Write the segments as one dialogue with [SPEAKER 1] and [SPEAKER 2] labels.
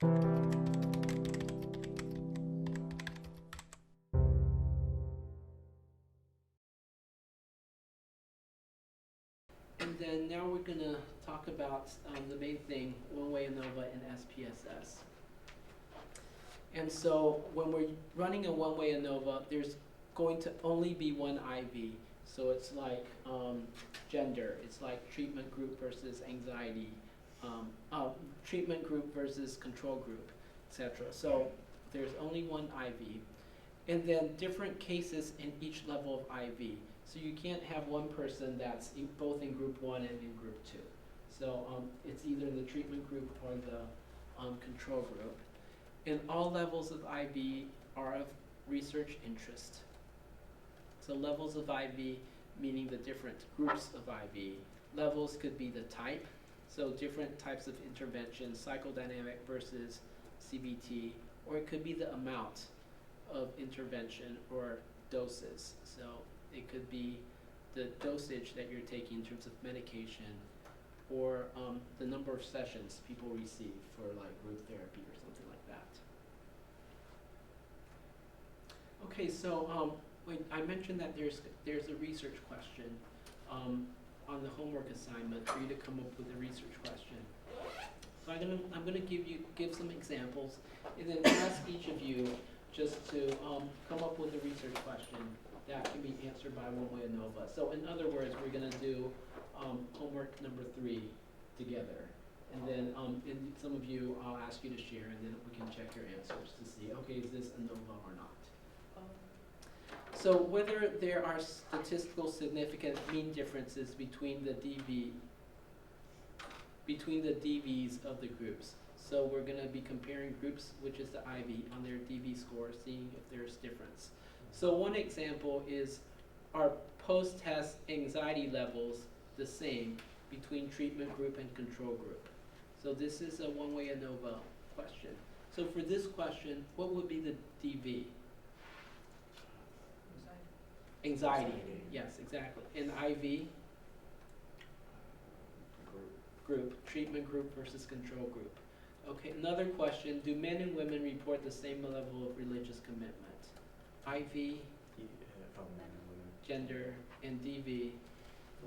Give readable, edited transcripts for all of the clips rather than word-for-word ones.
[SPEAKER 1] And then now we're going to talk about the main thing, Oneway, ANOVA, and SPSS. And so when we're running a one-way ANOVA, there's going to only be one IV. So it's like gender, it's like treatment group versus anxiety, treatment group versus control group, etc. So there's only one IV. And then different cases in each level of IV. So you can't have one person that's both in group 1 and in group 2. So it's either the treatment group or the control group. And all levels of IV are of research interest. So levels of IV meaning the different groups of IV. Levels could be the type, so different types of intervention, psychodynamic versus CBT, or it could be the amount of intervention or doses. So it could be the dosage that you're taking in terms of medication, or the number of sessions people receive for like group therapy or something like that. Okay, so I mentioned that there's a research question on the homework assignment for you to come up with a research question. So I'm gonna give some examples, and then ask each of you just to come up with a research question that can be answered by Oneway ANOVA. So in other words, we're gonna do homework number 3 together. And then some of you, I'll ask you to share, and then we can check your answers to see, okay, is this ANOVA or not? So whether there are statistical significant mean differences between the DVs of the groups. So we're going to be comparing groups, which is the IV, on their DV score, seeing if there's difference. So one example is, are post-test anxiety levels the same between treatment group and control group? So this is a one-way ANOVA question. So for this question, what would be the DV? Anxiety. Yes, exactly. And IV? Group, treatment group versus control group. Okay, another question, do men and women report the same level of religious commitment? IV, gender, and DV,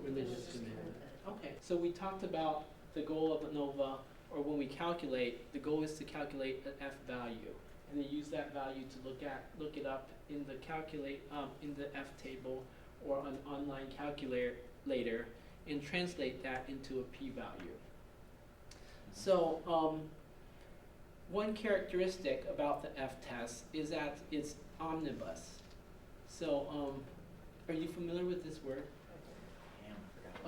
[SPEAKER 1] religious commitment. Okay, so we talked about the goal of ANOVA, or when we calculate, the goal is to calculate an F value. And then use that value to look it up in the in the F table or an online calculator, and translate that into a p-value. So one characteristic about the F test is that it's omnibus. So are you familiar with this word?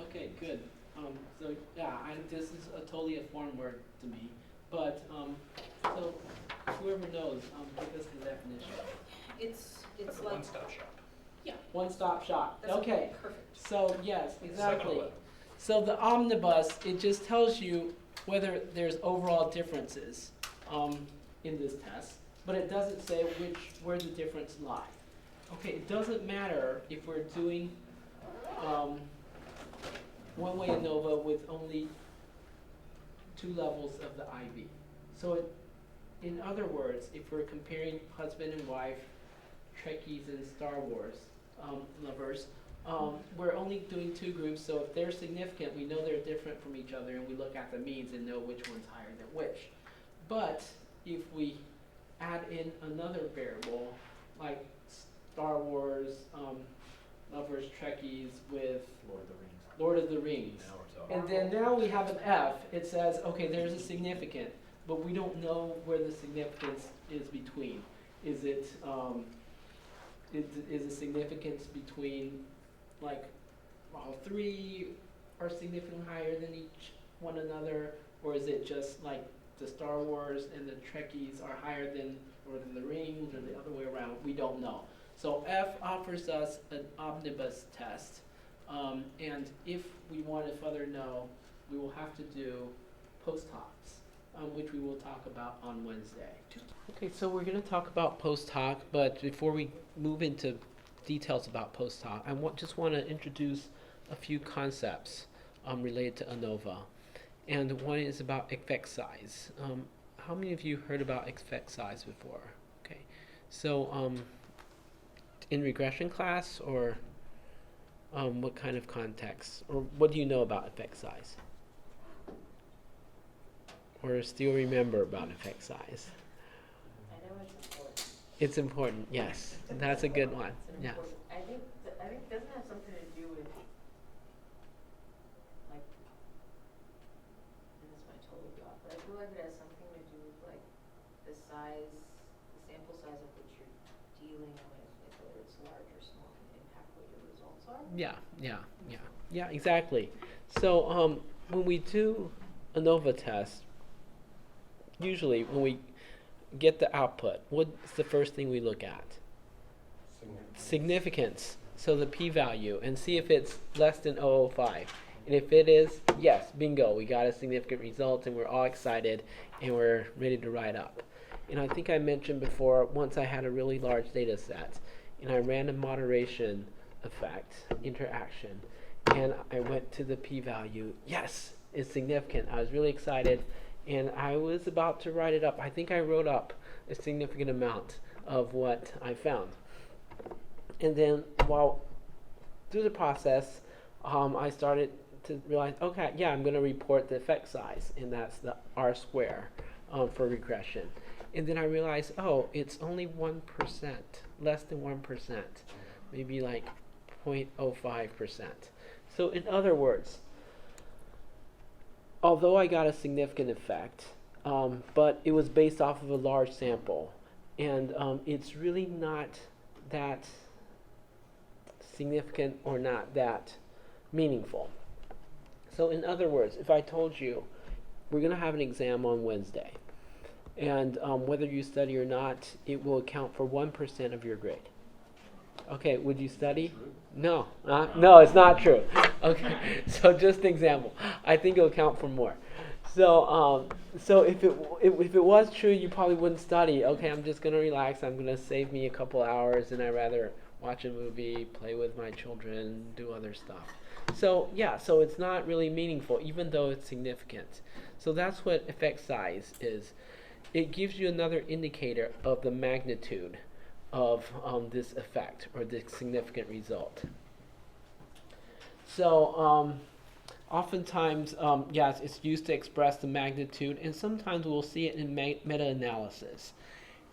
[SPEAKER 1] Okay, good. So yeah, this is totally a foreign word to me, but so whoever knows, give us the definition.
[SPEAKER 2] It's
[SPEAKER 3] Like a
[SPEAKER 2] like
[SPEAKER 3] one-stop shop.
[SPEAKER 1] Yeah, one-stop shop.
[SPEAKER 2] that's
[SPEAKER 1] Okay.
[SPEAKER 2] perfect.
[SPEAKER 1] So yes, exactly.
[SPEAKER 3] 7-Eleven.
[SPEAKER 1] So the omnibus, it just tells you whether there's overall differences in this test, but it doesn't say where the difference lie. Okay, it doesn't matter if we're doing one-way ANOVA with only 2 levels of the IV. So in other words, if we're comparing husband and wife, Trekkies and Star Wars lovers, we're only doing 2 groups, so if they're significant, we know they're different from each other, and we look at the means and know which one's higher than which. But if we add in another variable, like Star Wars lovers, Trekkies with Lord of the Rings. And then now we have an F. It says, okay, there's a significant, but we don't know where the significance is between. Is it is the significance between, like, all 3 are significantly higher than each one another, or is it just like the Star Wars and the Trekkies are higher than Lord of the Rings, or the other way around? We don't know. So F offers us an omnibus test, and if we want to further know, we will have to do post hocs, which we will talk about on Wednesday. Okay, so we're going to talk about post hoc, but before we move into details about post hoc, I just want to introduce a few concepts related to ANOVA. And one is about effect size. how many of you heard about effect size before? Okay, so in regression class, or what kind of context, or what do you know about effect size? Or still remember about effect size?
[SPEAKER 2] I know it's important.
[SPEAKER 1] It's important, yes. That's a good one. Yes.
[SPEAKER 2] I think doesn't it have something to do with, like, and this might totally be off, but I feel like it has something to do with like the sample size of which you're dealing with, like whether it's large or small, can impact what your results are.
[SPEAKER 1] Yeah, exactly. So when we do ANOVA test, usually when we get the output, what's the first thing we look at? Significance. So the p-value, and see if it's less than 0.005. And if it is, yes, bingo, we got a significant result, and we're all excited, and we're ready to write up. And I think I mentioned before, once I had a really large data set, and I ran a moderation effect, interaction, and I went to the p-value. Yes, it's significant. I was really excited, and I was about to write it up. I think I wrote up a significant amount of what I found. And then while through the process, I started to realize, okay, yeah, I'm going to report the effect size, and that's the R square for regression. And then I realized, oh, it's only 1%, less than 1%, maybe like 0.05%. So in other words, although I got a significant effect, but it was based off of a large sample, and it's really not that significant or not that meaningful. So in other words, if I told you we're going to have an exam on Wednesday, and whether you study or not, it will account for 1% of your grade. Okay, would you study? No, no, it's not true. Okay, so just an example. I think it'll count for more. So, if it was true, you probably wouldn't study. Okay, I'm just gonna relax. I'm gonna save me a couple hours, and I'd rather watch a movie, play with my children, do other stuff. So yeah, so it's not really meaningful, even though it's significant. So that's what effect size is. It gives you another indicator of the magnitude of this effect or this significant result. So oftentimes, yes, it's used to express the magnitude, and sometimes we'll see it in meta-analysis.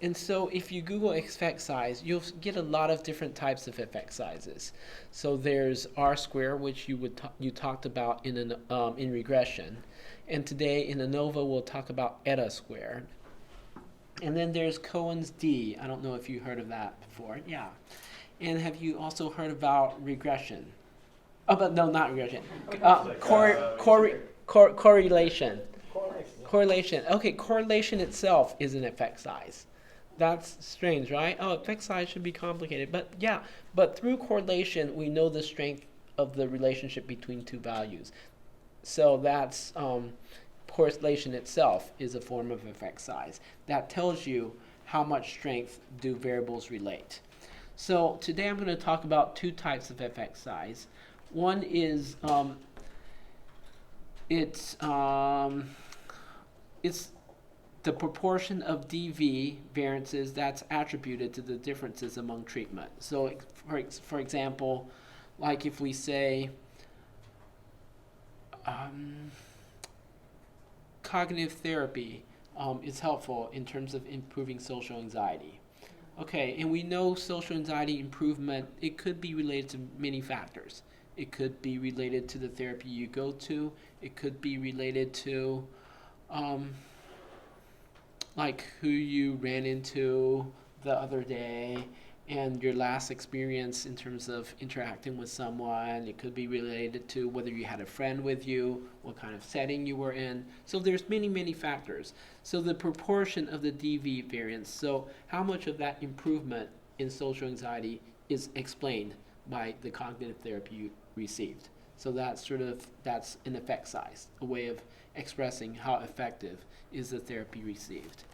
[SPEAKER 1] And so if you Google effect size, you'll get a lot of different types of effect sizes. So there's R square, which you talked about in regression. And today in ANOVA, we'll talk about eta squared. And then there's Cohen's d. I don't know if you heard of that before. Yeah. And have you also heard about regression? Oh, but no, not regression. Correlation. Correlation. Okay, correlation itself is an effect size. That's strange, right? Oh, effect size should be complicated. But yeah, but through correlation, we know the strength of the relationship between two values. So that's correlation itself is a form of effect size. That tells you how much strength do variables relate. So today I'm going to talk about two types of effect size. One is it's the proportion of DV variances that's attributed to the differences among treatment. So for example, like if we say cognitive therapy is helpful in terms of improving social anxiety. Okay, and we know social anxiety improvement, it could be related to many factors. It could be related to the therapy you go to. It could be related to like who you ran into the other day and your last experience in terms of interacting with someone. It could be related to whether you had a friend with you, what kind of setting you were in. So there's many, many factors. So the proportion of the DV variance, so how much of that improvement in social anxiety is explained by the cognitive therapy you received. So that's an effect size, a way of expressing how effective is the therapy received.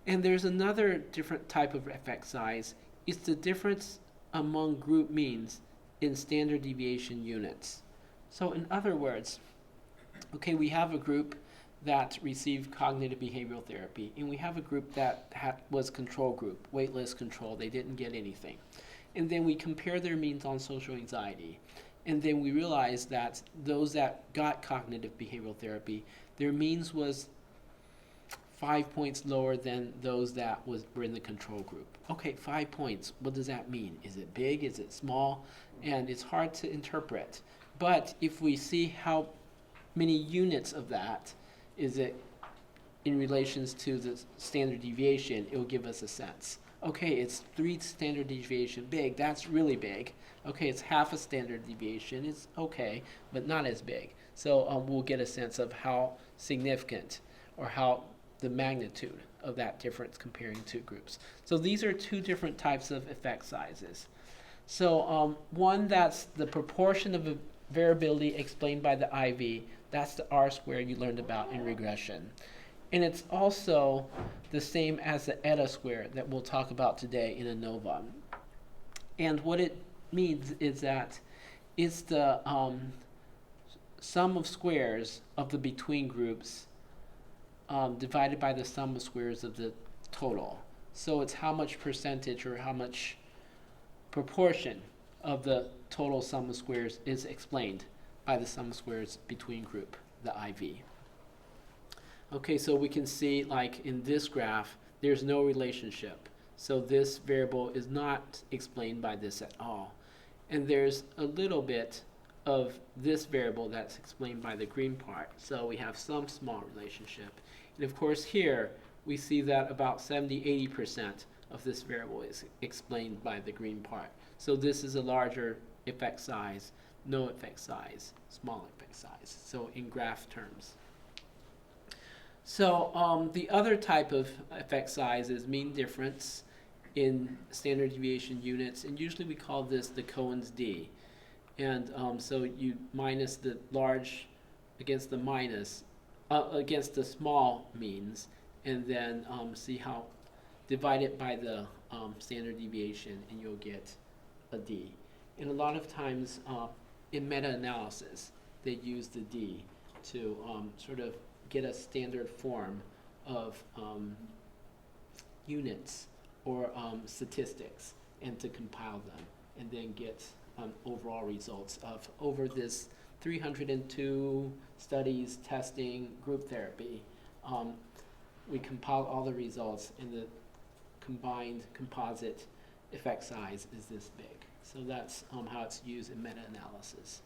[SPEAKER 1] And there's another different type of effect size. It's the difference among group means in standard deviation units. So in other words, okay, we have a group that received cognitive behavioral therapy, and we have a group that was control group, waitlist control. They didn't get anything. And then we compare their means on social anxiety. And then we realized that those that got cognitive behavioral therapy, their means was 5 points lower than those that were in the control group. Okay, 5 points, what does that mean? Is it big, is it small? And it's hard to interpret. But if we see how many units of that is it in relations to the standard deviation, it will give us a sense. Okay, it's 3 standard deviation big, that's really big. Okay, it's half a standard deviation, it's okay, but not as big. So we'll get a sense of how significant or how the magnitude of that difference comparing two groups. So these are 2 different types of effect sizes. So one, that's the proportion of variability explained by the IV. That's the R squared you learned about in regression. And it's also the same as the eta squared that we'll talk about today in ANOVA. And what it means is that it's the sum of squares of the between groups divided by the sum of squares of the total. So it's how much percentage or how much proportion of the total sum of squares is explained by the sum of squares between group, the IV. Okay, so we can see, like in this graph, there's no relationship. So this variable is not explained by this at all. And there's a little bit of this variable that's explained by the green part. So we have some small relationship. And of course here, we see that about 70–80% of this variable is explained by the green part. So this is a larger effect size, no effect size, small effect size, so in graph terms. So the other type of effect size is mean difference in standard deviation units, and usually we call this the Cohen's d. And so you minus the large against the minus, against the small means, and then see how, divide it by the standard deviation, and you'll get a d. And a lot of times in meta-analysis, they use the d to sort of get a standard form of units or statistics and to compile them and then get overall results of over this 302 studies testing group therapy. We compiled all the results and the combined composite effect size is this big. So that's how it's used in meta-analysis.